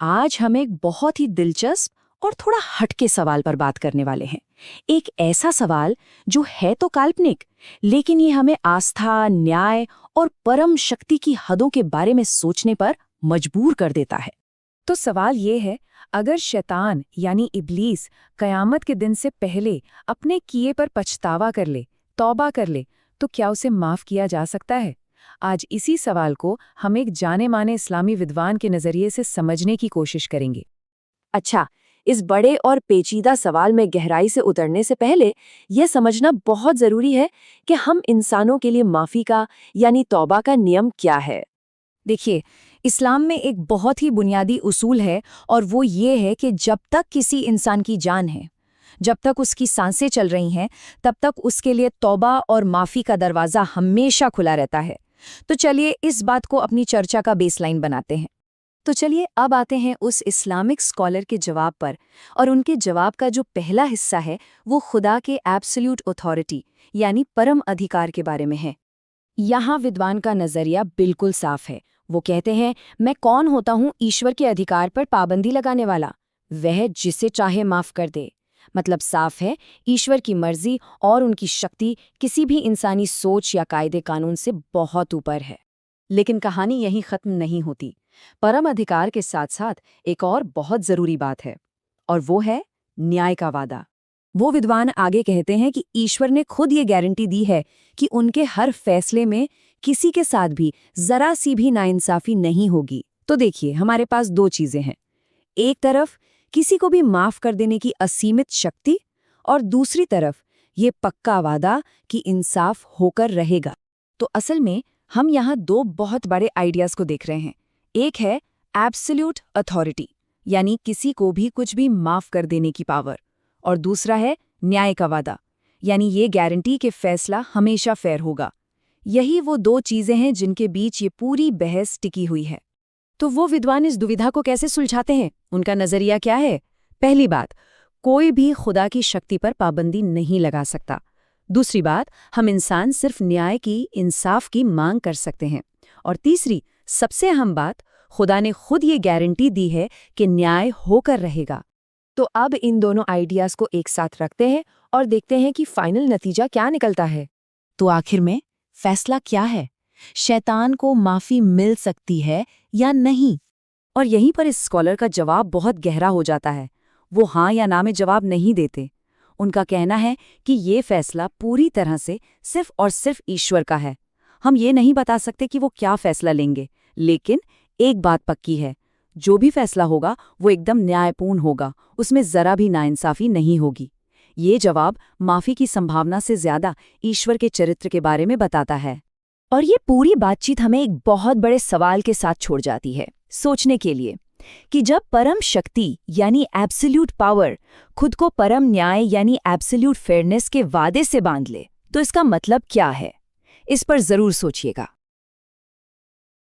आज हम एक बहुत ही दिलचस्प और थोड़ा हटके सवाल पर बात करने वाले हैं। एक ऐसा सवाल जो है तो काल्पनिक, लेकिन ये हमें आस्था, न्याय और परम शक्ति की हदों के बारे में सोचने पर मजबूर कर देता है। तो सवाल ये है, अगर शैतान यानी इब्लीस कयामत के दिन से पहले अपने किए पर पछतावा कर ले, तौबा कर ले, तो क्या उसे माफ किया जा सकता है? आज इसी सवाल को हम एक जाने माने इस्लामी विद्वान के नजरिए से समझने की कोशिश करेंगे। अच्छा, इस बड़े और पेचीदा सवाल में गहराई से उतरने से पहले यह समझना बहुत जरूरी है कि हम इंसानों के लिए माफी का यानी तौबा का नियम क्या है। देखिए, इस्लाम में एक बहुत ही बुनियादी उसूल है और वो ये है कि जब तक किसी इंसान की जान है, जब तक उसकी सांसें चल रही हैं, तब तक उसके लिए तौबा और माफ़ी का दरवाज़ा हमेशा खुला रहता है। तो चलिए इस बात को अपनी चर्चा का बेसलाइन बनाते हैं। तो चलिए अब आते हैं उस इस्लामिक स्कॉलर के जवाब पर, और उनके जवाब का जो पहला हिस्सा है वो खुदा के एब्सोल्यूट अथॉरिटी यानी परम अधिकार के बारे में है। यहाँ विद्वान का नज़रिया बिल्कुल साफ है। वो कहते हैं, मैं कौन होता हूँ ईश्वर के अधिकार पर पाबंदी लगाने वाला? वह जिसे चाहे माफ कर दे। मतलब साफ है, ईश्वर की मर्जी और उनकी शक्ति किसी भी इंसानी सोच या कायदे कानून से बहुत ऊपर है। लेकिन कहानी यहीं खत्म नहीं होती। परम अधिकार के साथ साथ एक और बहुत जरूरी बात है, और वो है न्याय का वादा। वो विद्वान आगे कहते हैं कि ईश्वर ने खुद ये गारंटी दी है कि उनके हर फैसले में किसी के साथ भी जरा सी भी नाइंसाफी नहीं होगी। तो देखिए, हमारे पास दो चीजें हैं। एक तरफ किसी को भी माफ कर देने की असीमित शक्ति, और दूसरी तरफ ये पक्का वादा कि इंसाफ होकर रहेगा। तो असल में हम यहाँ दो बहुत बड़े आइडियाज को देख रहे हैं। एक है एब्सोल्यूट अथॉरिटी, यानी किसी को भी कुछ भी माफ कर देने की पावर, और दूसरा है न्याय का वादा, यानी ये गारंटी कि फैसला हमेशा फेयर होगा। यही वो दो चीजें हैं जिनके बीच ये पूरी बहस टिकी हुई है। तो वो विद्वान इस दुविधा को कैसे सुलझाते हैं? उनका नजरिया क्या है? पहली बात, कोई भी खुदा की शक्ति पर पाबंदी नहीं लगा सकता। दूसरी बात, हम इंसान सिर्फ न्याय की, इंसाफ की मांग कर सकते हैं। और तीसरी, सबसे अहम बात, खुदा ने खुद ये गारंटी दी है कि न्याय होकर रहेगा। तो अब इन दोनों आइडियाज को एक साथ रखते हैं और देखते हैं कि फाइनल नतीजा क्या निकलता है। तो आखिर में फैसला क्या है? शैतान को माफी मिल सकती है या नहीं? और यहीं पर इस स्कॉलर का जवाब बहुत गहरा हो जाता है। वो हाँ या ना में जवाब नहीं देते। उनका कहना है कि ये फैसला पूरी तरह से सिर्फ और सिर्फ ईश्वर का है। हम ये नहीं बता सकते कि वो क्या फैसला लेंगे, लेकिन एक बात पक्की है, जो भी फैसला होगा वो एकदम न्यायपूर्ण होगा, उसमें जरा भी नाइंसाफी नहीं होगी। ये जवाब माफी की संभावना से ज्यादा ईश्वर के चरित्र के बारे में बताता है। और ये पूरी बातचीत हमें एक बहुत बड़े सवाल के साथ छोड़ जाती है, सोचने के लिए, कि जब परम शक्ति यानी एब्सोल्यूट पावर खुद को परम न्याय यानी एब्सोल्यूट फेयरनेस के वादे से बांध ले, तो इसका मतलब क्या है? इस पर जरूर सोचिएगा।